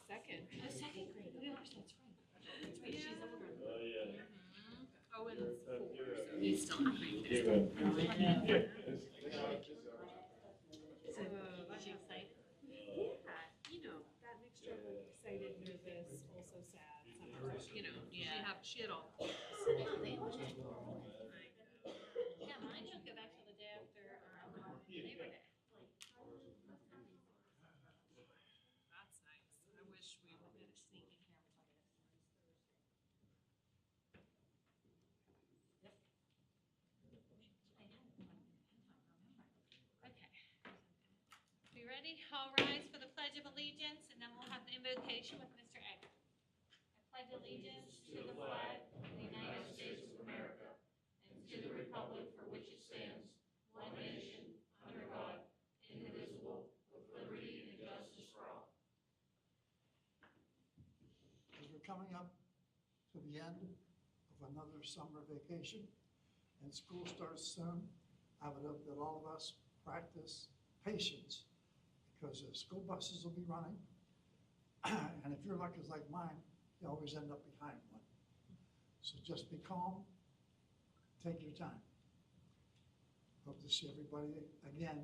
second. Oh, second grade. Oh gosh, that's right. That's right. Yeah. She's older. Oh, yeah. Owen's 4, so he's still in grade. So, is she excited? Yeah, you know, that mixture of like excited, nervous, also sad, sometimes, you know, she had all. They always do. Yeah, mine don't go back till the day after Labor Day. That's nice. I wish we would get a sneaky camera. Okay. Be ready? All rise for the Pledge of Allegiance, and then we'll have the invocation with Mr. Egger. I pledge allegiance to the flag of the United States of America and to the republic for which it stands, one nation, under God, indivisible, with liberty and justice for all. As we're coming up to the end of another summer vacation and school starts soon, I would hope that all of us practice patience because the school buses will be running. And if your luck is like mine, you always end up behind one. So just be calm, take your time. Hope to see everybody again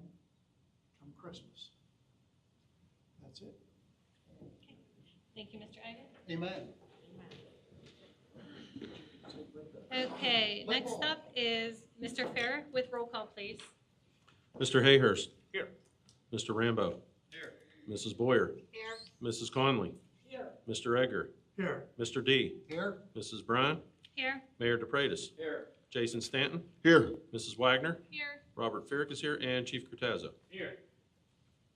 come Christmas. That's it. Okay. Thank you, Mr. Egger. Amen. Okay, next up is Mr. Fair with roll call, please. Mr. Hayhurst. Here. Mr. Rambo. Here. Mrs. Boyer. Here. Mrs. Conley. Here. Mr. Egger. Here. Mr. D. Here. Mrs. Bryan. Here. Mayor DePratis. Here. Jason Stanton. Here. Mrs. Wagner. Here. Robert Fierick is here, and Chief Cortazzo. Here.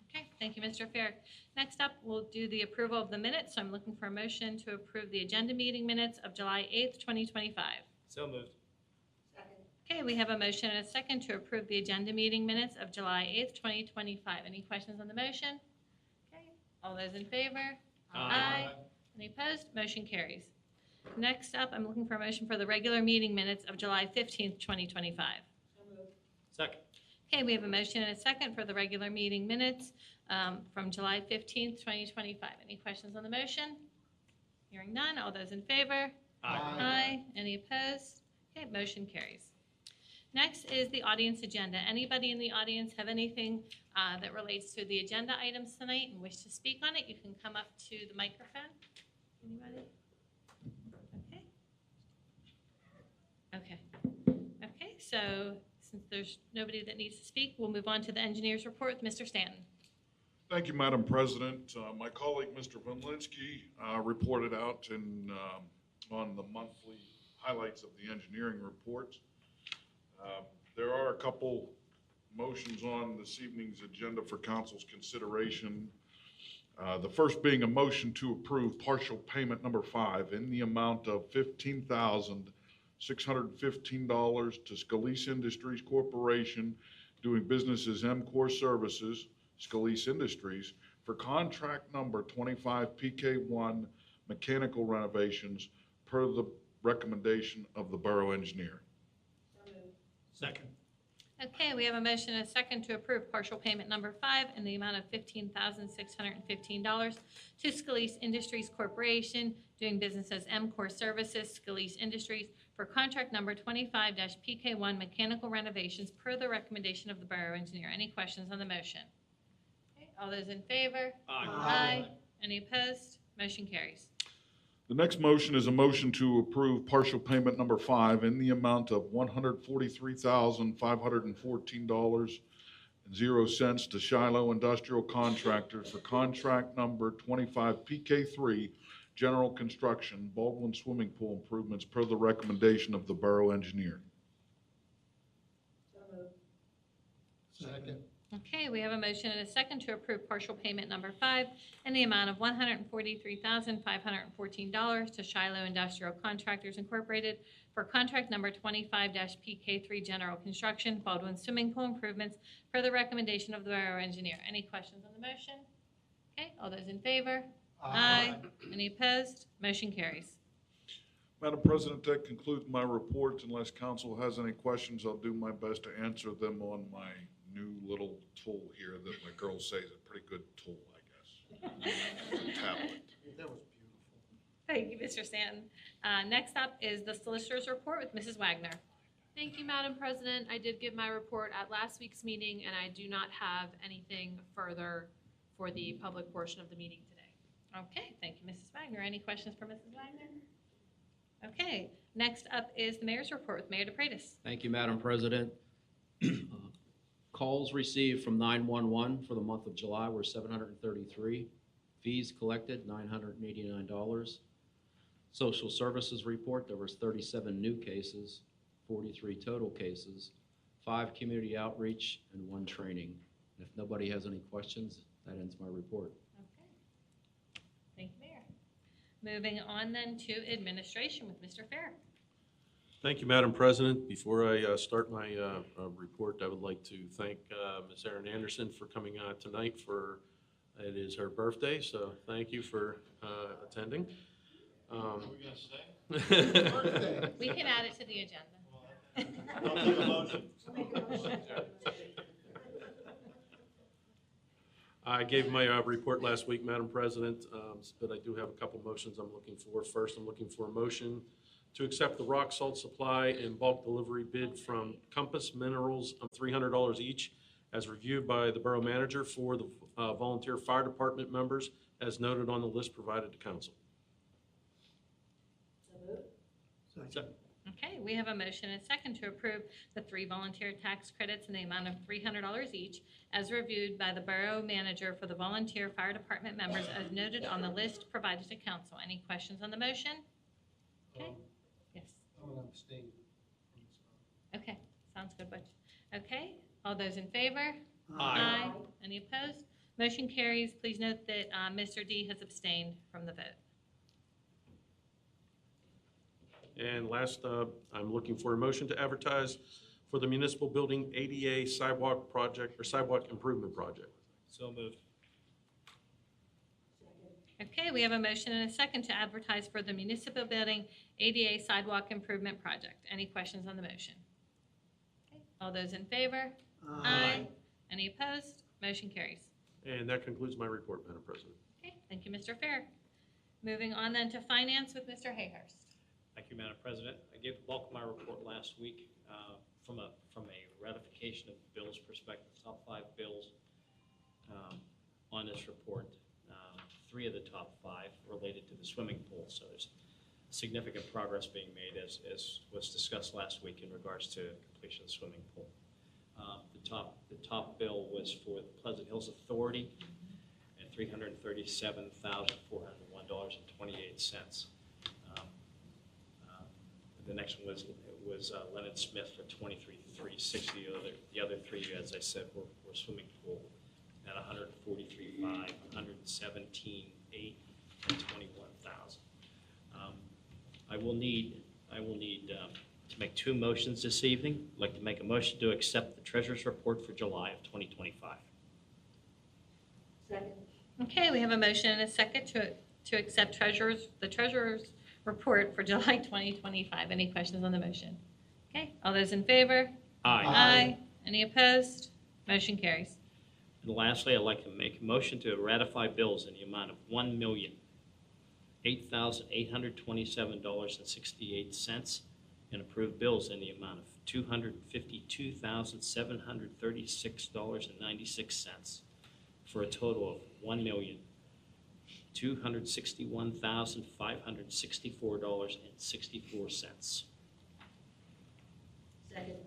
Okay, thank you, Mr. Fair. Next up, we'll do the approval of the minutes. So I'm looking for a motion to approve the agenda meeting minutes of July 8th, 2025. So moved. Okay, we have a motion and a second to approve the agenda meeting minutes of July 8th, 2025. Any questions on the motion? Okay, all those in favor? Aye. Any opposed? Motion carries. Next up, I'm looking for a motion for the regular meeting minutes of July 15th, 2025. Second. Okay, we have a motion and a second for the regular meeting minutes from July 15th, 2025. Any questions on the motion? Hearing none. All those in favor? Aye. Any opposed? Okay, motion carries. Next is the audience agenda. Anybody in the audience have anything that relates to the agenda items tonight and wish to speak on it? You can come up to the microphone. Anybody? Okay. Okay, so since there's nobody that needs to speak, we'll move on to the engineer's report with Mr. Stanton. Thank you, Madam President. My colleague, Mr. Vinlinsky, reported out on the monthly highlights of the engineering reports. There are a couple motions on this evening's agenda for council's consideration. The first being a motion to approve partial payment number 5 in the amount of $15,615 to Scalise Industries Corporation, doing business as MCOR Services, Scalise Industries, for contract number 25 PK1 mechanical renovations per the recommendation of the borough engineer. Second. Okay, we have a motion and a second to approve partial payment number 5 in the amount of $15,615 to Scalise Industries Corporation, doing business as MCOR Services, Scalise Industries, for contract number 25-PK1 mechanical renovations per the recommendation of the borough engineer. Any questions on the motion? Okay, all those in favor? Aye. Any opposed? Motion carries. The next motion is a motion to approve partial payment number 5 in the amount of $143,514.00 to Shiloh Industrial Contractors for contract number 25 PK3 General Construction Baldwin Swimming Pool improvements per the recommendation of the borough engineer. Second. Okay, we have a motion and a second to approve partial payment number 5 in the amount of $143,514 to Shiloh Industrial Contractors Incorporated for contract number 25-PK3 General Construction Baldwin Swimming Pool improvements per the recommendation of the borough engineer. Any questions on the motion? Okay, all those in favor? Aye. Any opposed? Motion carries. Madam President, that concludes my report. Unless council has any questions, I'll do my best to answer them on my new little tool here that my girls say is a pretty good tool, I guess. Tablet. That was beautiful. Thank you, Mr. Stanton. Next up is the Solicitor's Report with Mrs. Wagner. Thank you, Madam President. I did give my report at last week's meeting, and I do not have anything further for the public portion of the meeting today. Okay, thank you, Mrs. Wagner. Any questions for Mrs. Wagner? Okay, next up is the Mayor's Report with Mayor DePratis. Thank you, Madam President. Calls received from 911 for the month of July were 733. Fees collected, $989. Social Services Report, there was 37 new cases, 43 total cases, 5 community outreach, and 1 training. And if nobody has any questions, that ends my report. Okay. Thank you, Mayor. Moving on then to administration with Mr. Fair. Thank you, Madam President. Before I start my report, I would like to thank Ms. Erin Anderson for coming tonight. It is her birthday, so thank you for attending. Are we going to stay? We can add it to the agenda. I'll take a motion. I gave my report last week, Madam President, but I do have a couple motions I'm looking for. First, I'm looking for a motion to accept the rock salt supply and bulk delivery bid from Compass Minerals of $300 each as reviewed by the Borough Manager for the volunteer fire department members as noted on the list provided to council. Second. Okay, we have a motion and a second to approve the 3 volunteer tax credits in the amount of $300 each as reviewed by the Borough Manager for the volunteer fire department members as noted on the list provided to council. Any questions on the motion? Okay, yes. I'm going to abstain from this. Okay, sounds good, Butch. Okay, all those in favor? Aye. Any opposed? Motion carries. Please note that Mr. D has abstained from the vote. And last, I'm looking for a motion to advertise for the municipal building ADA sidewalk project or sidewalk improvement project. So moved. Okay, we have a motion and a second to advertise for the municipal building ADA sidewalk improvement project. Any questions on the motion? Okay, all those in favor? Aye. Any opposed? Motion carries. And that concludes my report, Madam President. Okay, thank you, Mr. Fair. Moving on then to finance with Mr. Hayhurst. Thank you, Madam President. I gave the bulk of my report last week from a ratification of bills perspective, top 5 bills on this report. 3 of the top 5 related to the swimming pool, so there's significant progress being made as was discussed last week in regards to completion of the swimming pool. The top bill was for the Pleasant Hills Authority at $337,401.28. The next one was Leonard Smith for $23,360. The other 3, as I said, were swimming pool at $143,500, $117,800, and $21,000. I will need to make 2 motions this evening. I'd like to make a motion to accept the Treasurer's Report for July of 2025. Second. Okay, we have a motion and a second to accept the treasurer's report for July 2025. Any questions on the motion? Okay, all those in favor? Aye. Any opposed? Motion carries. And lastly, I'd like to make a motion to ratify bills in the amount of $1,008,827.68 and approve bills in the amount of $252,736.96 for a total of $1,261,564.64. Second.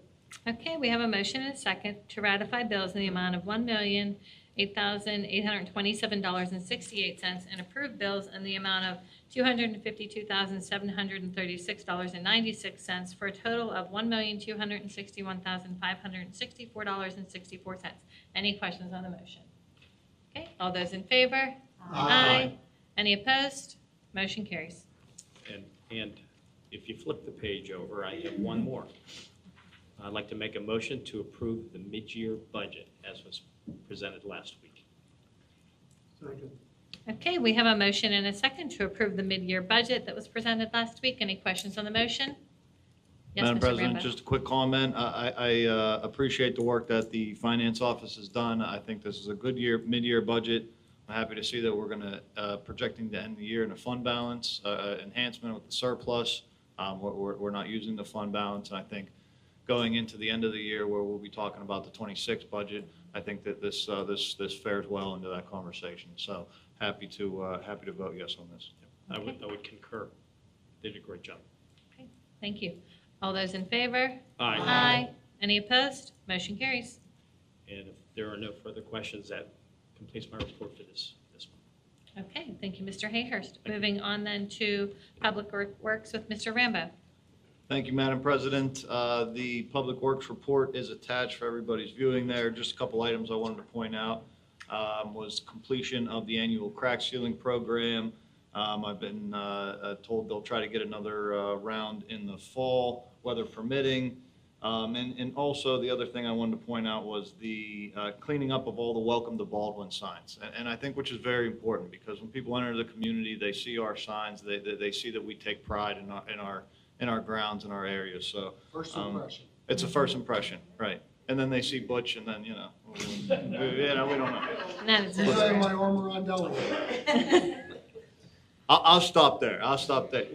Okay, we have a motion and a second to ratify bills in the amount of $1,008,827.68 and approve bills in the amount of $252,736.96 for a total of $1,261,564.64. Any questions on the motion? Okay, all those in favor? Aye. Any opposed? Motion carries. And if you flip the page over, I have one more. I'd like to make a motion to approve the mid-year budget as was presented last week. Second. Okay, we have a motion and a second to approve the mid-year budget that was presented last week. Any questions on the motion? Yes, Madam Mr. President, Rambo. just a quick comment. I appreciate the work that the finance office has done. I think this is a good mid-year budget. I'm happy to see that we're going to, projecting to end the year in a fund balance, enhancement with the surplus. We're not using the fund balance, and I think going into the end of the year where we'll be talking about the 26 budget, I think that this fares well into that conversation. So happy to vote yes on this. I would concur. Did a great job. Okay, thank you. All those in favor? Aye. Any opposed? Motion carries. And if there are no further questions, that completes my report for this month. Okay, thank you, Mr. Hayhurst. Moving on then to Public Works with Mr. Rambo. Thank you, Madam President. The Public Works report is attached for everybody's viewing there. Just a couple items I wanted to point out was completion of the annual crack sealing program. I've been told they'll try to get another round in the fall, weather permitting. And also the other thing I wanted to point out was the cleaning up of all the Welcome to Baldwin signs. And I think which is very important because when people enter the community, they see our signs, they see that we take pride in our grounds and our areas. So First impression. it's a first impression, right? And then they see Butch, and then we don't know. That is You have it. my armor on delegate. I'll stop there.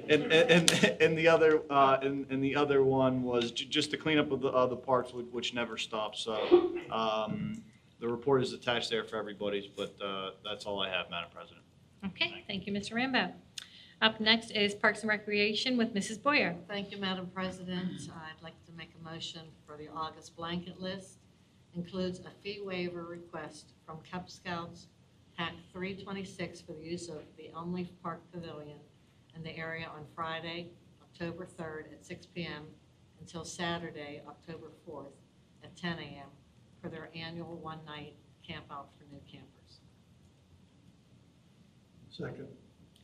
And the other one was just the cleanup of the parks, which never stops. So the report is attached there for everybody's, but that's all I have, Madam President. Okay, thank you, Mr. Rambo. Up next is Parks and Recreation with Mrs. Boyer. Thank you, Madam President. I'd like to make a motion for the August blanket list. Includes a fee waiver request from Cub Scouts Pack 326 for the use of the Elm Leaf Park Pavilion in the area on Friday, October 3rd at 6 p.m. until Saturday, October 4th at 10 a.m. for their annual one-night camp out for new campers. Second.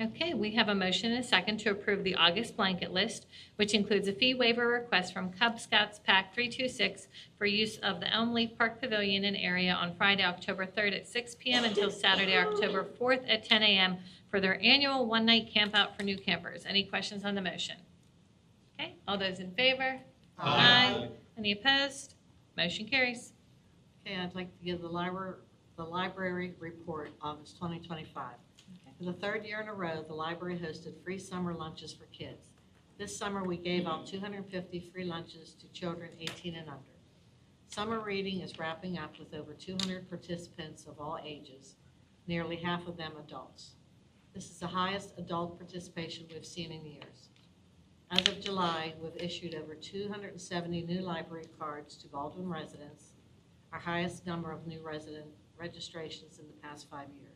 Okay, we have a motion and a second to approve the August blanket list, which includes a fee waiver request from Cub Scouts Pack 326 for use of the Elm Leaf Park Pavilion and area on Friday, October 3rd at 6 p.m. until Saturday, October 4th at 10 a.m. for their annual one-night camp out for new campers. Any questions on the motion? Okay, all those in favor? Aye. Any opposed? Motion carries. Okay, I'd like to give the library report, August 2025. For the third year in a row, the library hosted free summer lunches for kids. This summer, we gave out 250 free lunches to children 18 and under. Summer reading is wrapping up with over 200 participants of all ages, nearly half of them adults. This is the highest adult participation we've seen in years. As of July, we've issued over 270 new library cards to Baldwin residents, our highest number of new resident registrations in the past 5 years.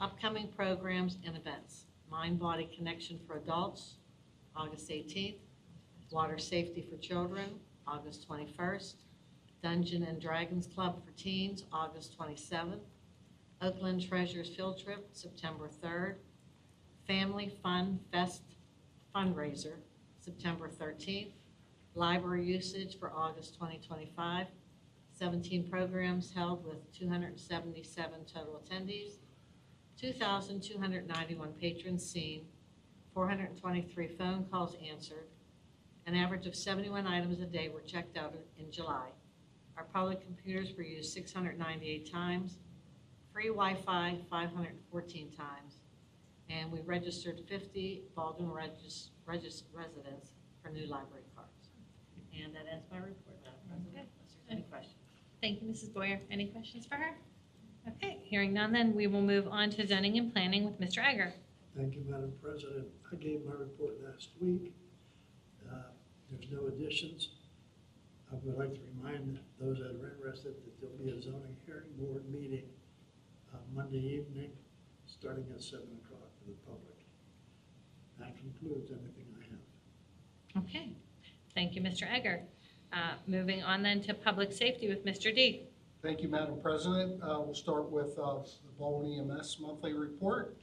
Upcoming programs and events: Mind-Body Connection for Adults, August 18th, Water Safety for Children, August 21st, Dungeon and Dragons Club for Teens, August 27th, Oakland Treasures Field Trip, September 3rd, Family Fun Fest Fundraiser, September 13th, Library Usage for August 2025, 17 programs held with 277 total attendees, 2,291 patrons seen, 423 phone calls answered, an average of 71 items a day were checked out in July. Our public computers were used 698 times, free Wi-Fi 514 times, and we registered 50 Baldwin residents for new library cards. And that ends my report, Madam President, unless there's any questions. Thank you, Mrs. Boyer. Any questions for her? Okay, hearing none, then we will move on to zoning and planning with Mr. Egger. Thank you, Madam President. I gave my report last week. There's no additions. I would like to remind those that are interested that there'll be a zoning hearing board meeting Monday evening, starting at 7 o'clock for the public. That concludes everything I have. Okay, thank you, Mr. Egger. Moving on then to public safety with Mr. D. Thank you, Madam President. We'll start with the Baldwin EMS monthly report.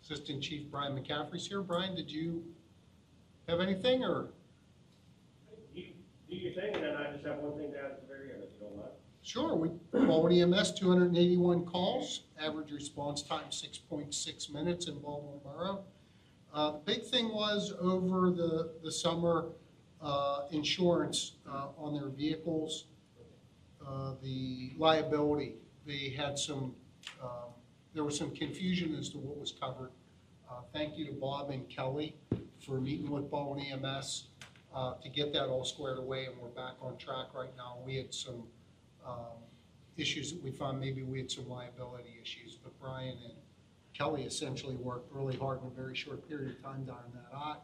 Assistant Chief Brian McCaffrey's here. Brian, did you have anything, or? Do your thing, and then I just have one thing to add at the very end, if you don't mind. Sure. Baldwin EMS, 281 calls, average response time 6.6 minutes in Baldwin Borough. The big thing was over the summer, insurance on their vehicles, the liability. They had some there was some confusion as to what was covered. Thank you to Bob and Kelly for meeting with Baldwin EMS to get that all squared away, and we're back on track right now. We had some issues that we found, maybe we had some liability issues, but Brian and Kelly essentially worked really hard in a very short period of time to iron that out.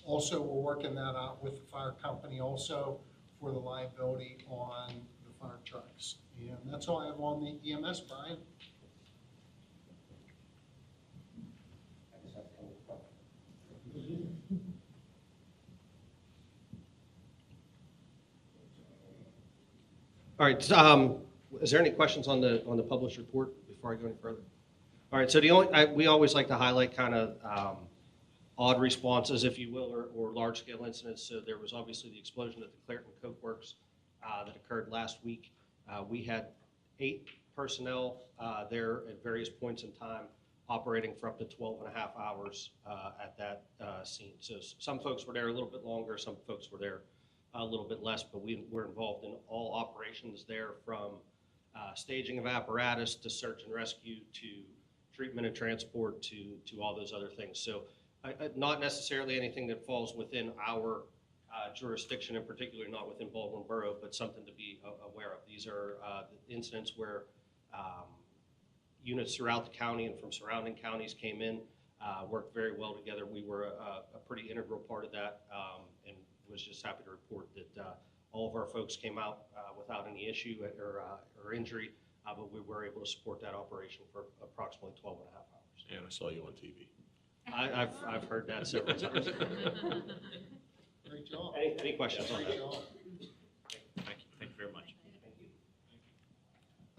Also, we're working that out with the fire company also for the liability on the fire trucks. And that's all I have on the EMS, Brian. All right, is there any questions on the published report before I go any further? All right, so we always like to highlight kind of odd responses, if you will, or large-scale incidents. So there was obviously the explosion at the Clairton Coke Works that occurred last week. We had 8 personnel there at various points in time operating for up to 12 and a half hours at that scene. So some folks were there a little bit longer, some folks were there a little bit less, but we were involved in all operations there, from staging of apparatus to search and rescue to treatment and transport to all those other things. So not necessarily anything that falls within our jurisdiction, in particular not within Baldwin Borough, but something to be aware of. These are incidents where units throughout the county and from surrounding counties came in, worked very well together. We were a pretty integral part of that, and was just happy to report that all of our folks came out without any issue or injury, but we were able to support that operation for approximately 12 and a half hours. And I saw you on TV. I've heard that several times. Great job. Any questions on Great that? job. Thank you very much.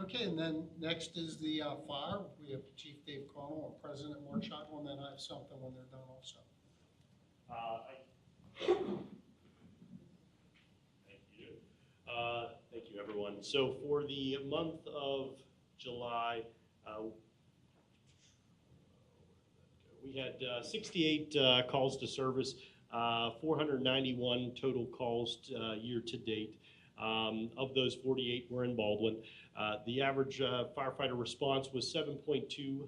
Okay, and then next is the fire. We have Chief Dave Connell and President Mark Scheitel, and then I have something when they're done also. Thank you, everyone. So for the month of July, we had 68 calls to service, 491 total calls year to date. Of those, 48 were in Baldwin. The average firefighter response was 7.2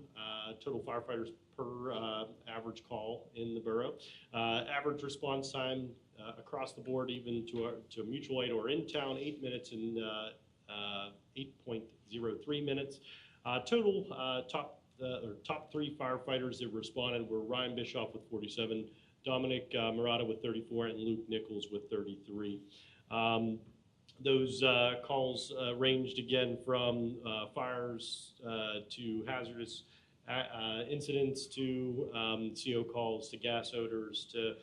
total firefighters per average call in the borough. Average response time across the board, even to a mutual aid or in town, 8 minutes and 8.03 minutes. Total top 3 firefighters that responded were Ryan Bischoff with 47, Dominic Murata with 34, and Luke Nichols with 33. Those calls ranged again from fires to hazardous incidents to CO calls to gas odors to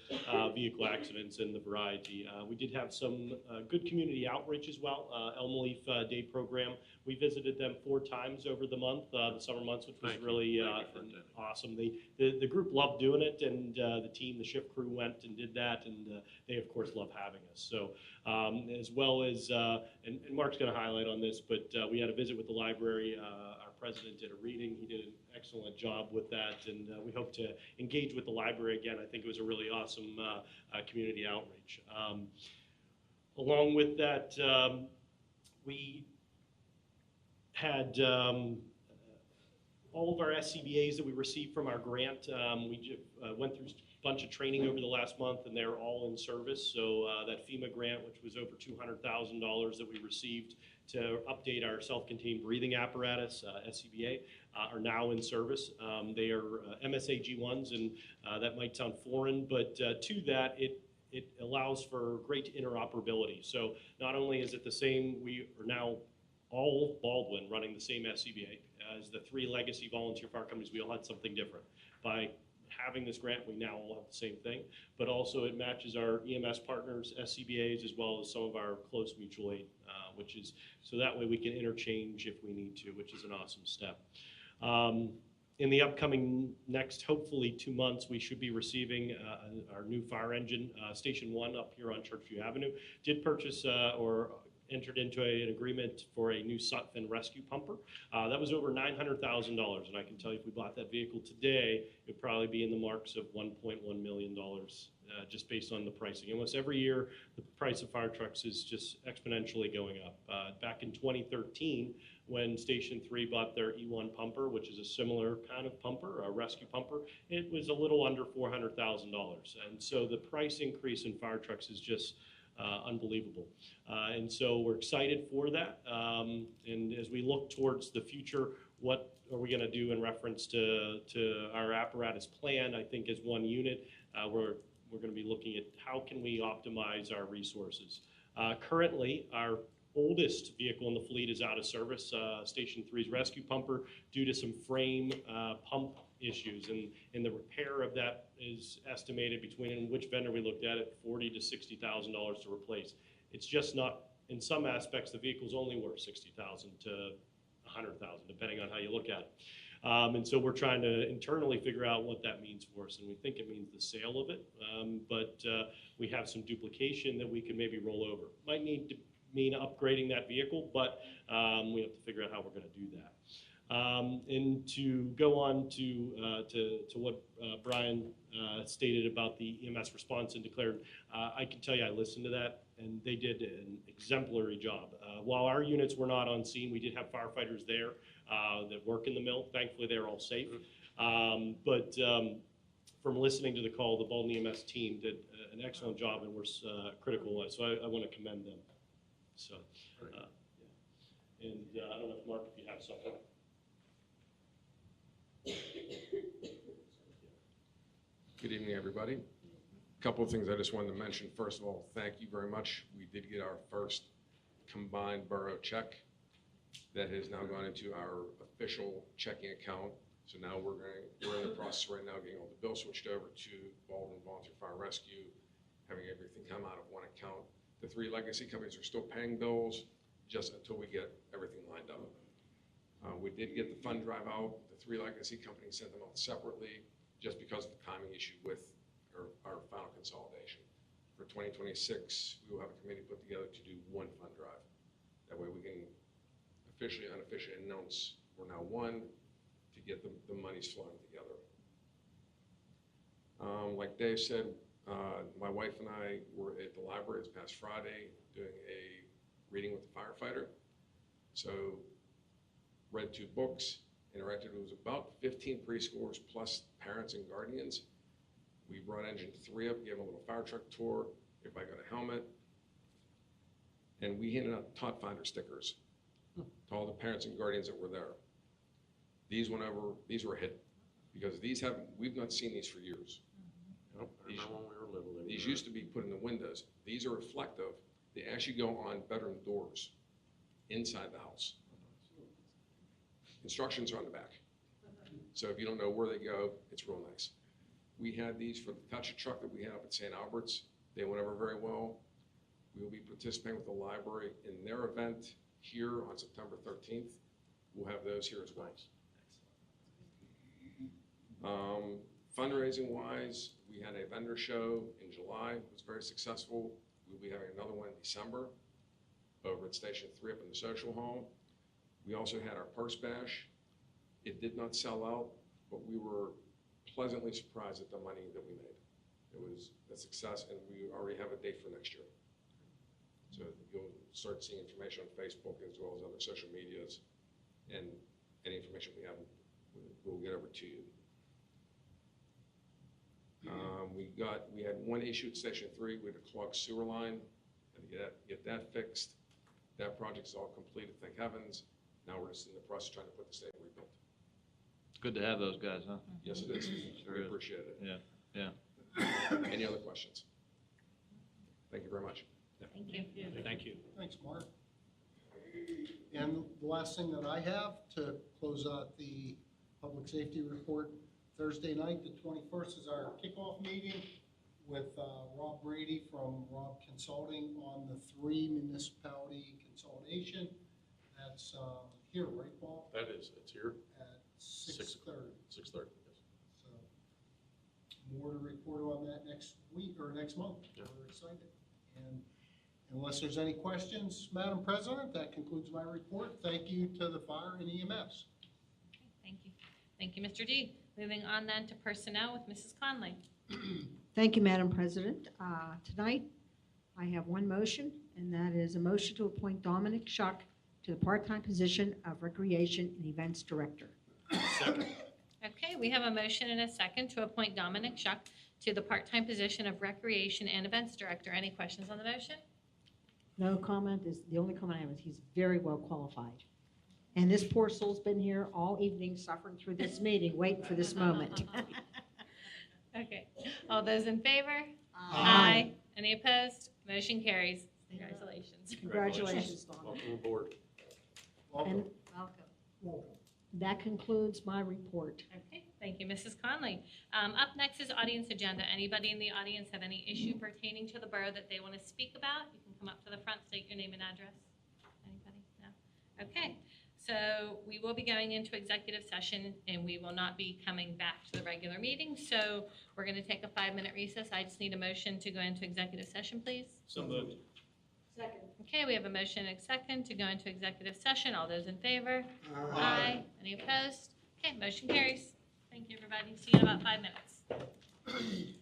vehicle accidents and the variety. We did have some good community outreach as well. Elm Leaf Day program. We visited them 4 times over the month, the summer months, which was really awesome. The group loved doing it, and the team, the shift crew went and did that, and they of course love having us. So as well as, and Mark's going to highlight on this, but we had a visit with the library. Our president did a reading. He did an excellent job with that, and we hope to engage with the library again. I think it was a really awesome community outreach. Along with that, we had all of our SCBAs that we received from our grant. We went through a bunch of training over the last month, and they're all in service. So that FEMA grant, which was over $200,000 that we received to update our self-contained breathing apparatus, SCBA, are now in service. They are MSA G1s, and that might sound foreign, but to that, it allows for great interoperability. So not only is it the same, we are now all Baldwin running the same SCBA. As the 3 legacy volunteer fire companies, we all had something different. By having this grant, we now all have the same thing, but also it matches our EMS partners, SCBAs, as well as some of our close mutual aid, which is, so that way we can interchange if we need to, which is an awesome step. In the upcoming next, hopefully 2 months, we should be receiving our new fire engine, Station 1 up here on Churchview Avenue. Did purchase or entered into an agreement for a new Sutphen rescue pumper. That was over $900,000, and I can tell you if we bought that vehicle today, it'd probably be in the marks of $1.1 million, just based on the pricing. Almost every year, the price of fire trucks is just exponentially going up. Back in 2013, when Station 3 bought their E1 pumper, which is a similar kind of pumper, a rescue pumper, it was a little under $400,000. And so the price increase in fire trucks is just unbelievable. And so we're excited for that. And as we look towards the future, what are we going to do in reference to our apparatus plan? I think as one unit, we're going to be looking at how can we optimize our resources. Currently, our oldest vehicle in the fleet is out of service, Station 3's rescue pumper, due to some frame pump issues. And the repair of that is estimated between, which vendor we looked at, $40,000 to $60,000 to replace. It's just not, in some aspects, the vehicle's only worth $60,000 to $100,000, depending on how you look at it. And so we're trying to internally figure out what that means for us, and we think it means the sale of it, but we have some duplication that we can maybe roll over. Might need to mean upgrading that vehicle, but we have to figure out how we're going to do that. And to go on to what Brian stated about the EMS response and declared, I can tell you I listened to that, and they did an exemplary job. While our units were not on scene, we did have firefighters there that work in the mill. Thankfully, they're all safe. But from listening to the call, the Baldwin EMS team did an excellent job and were critical, so I want to commend them. So, yeah. And I don't know if Mark, if you have something. Good evening, everybody. A couple of things I just wanted to mention. First of all, thank you very much. We did get our first combined borough check that has now gone into our official checking account. So now we're in the process right now getting all the bills switched over to Baldwin Volunteer Fire Rescue, having everything come out of one account. The three legacy companies are still paying bills just until we get everything lined up. We did get the fund drive out. The three legacy companies sent them out separately just because of the timing issue with our final consolidation. For 2026, we will have a committee put together to do one fund drive. That way we can officially, unofficially announce we're now one to get the monies flowing together. Like Dave said, my wife and I were at the library this past Friday doing a reading with the firefighter. So read 2 books, interacted with about 15 preschoolers plus parents and guardians. We brought Engine 3 up, gave them a little fire truck tour, everybody got a helmet, and we handed out Tot Finder stickers to all the parents and guardians that were there. These went over, these were hidden, because we've not seen these for years. Nope, I remember when we were little. These used to be put in the windows. These are reflective. They actually go on bedroom doors inside the house. Instructions are on the back. So if you don't know where they go, it's real nice. We had these for the touch truck that we had up at St. Albert's. They went over very well. We will be participating with the library in their event here on September 13th. We'll have those here as well. Fundraising wise, we had a vendor show in July. It was very successful. We'll be having another one in December over at Station 3 up in the social hall. We also had our purse bash. It did not sell out, but we were pleasantly surprised at the money that we made. It was a success, and we already have a date for next year. So you'll start seeing information on Facebook as well as other social medias, and any information we have, we'll get over to you. We had one issue at Station 3. We had a clogged sewer line, and to get that fixed. That project is all completed, thank heavens. Now we're just in the process of trying to put the state rebuilt. Good to have those guys, huh? Yes, it is. Sure We is. appreciate it. Yeah. Any other questions? Thank you very much. Thank you. Thank you. Thanks, Mark. And the last thing that I have to close out the public safety report, Thursday night, the 21st, is our kickoff meeting with Rob Brady from Rob Consulting on the 3 municipality consolidation. That's here, right, Paul? That is, it's here. At 6:30. 6:30, yes. So more to report on that next week or next month. Yeah. We're excited. And Unless there's any questions, Madam President, that concludes my report. Thank you to the fire and EMS. Thank you. Thank you, Mr. D. Moving on then to personnel with Mrs. Conley. Thank you, Madam President. Tonight, I have one motion, and that is a motion to appoint Dominic Shuck to the part-time position of Recreation and Events Director. Okay, we have a motion and a second to appoint Dominic Shuck to the part-time position of Recreation and Events Director. Any questions on the motion? No comment, the only comment I have is he's very well qualified. And this poor soul's been here all evening suffering through this meeting, waiting for this moment. Okay, all those in favor? Aye. Any opposed? Motion carries. Congratulations. Congratulations, Donna. Welcome aboard. And Welcome. that concludes my report. Okay, thank you, Mrs. Conley. Up next is audience agenda. Anybody in the audience have any issue pertaining to the borough that they want to speak about? You can come up to the front, state your name and address. Anybody? No? Okay, so we will be going into executive session and we will not be coming back to the regular meeting. So we're going to take a 5-minute recess. I just need a motion to go into executive session, please. So moved. Second. Okay, we have a motion and a second to go into executive session. All those in favor? Any opposed? Okay, motion carries. Thank you, everybody. See you in about 5 minutes.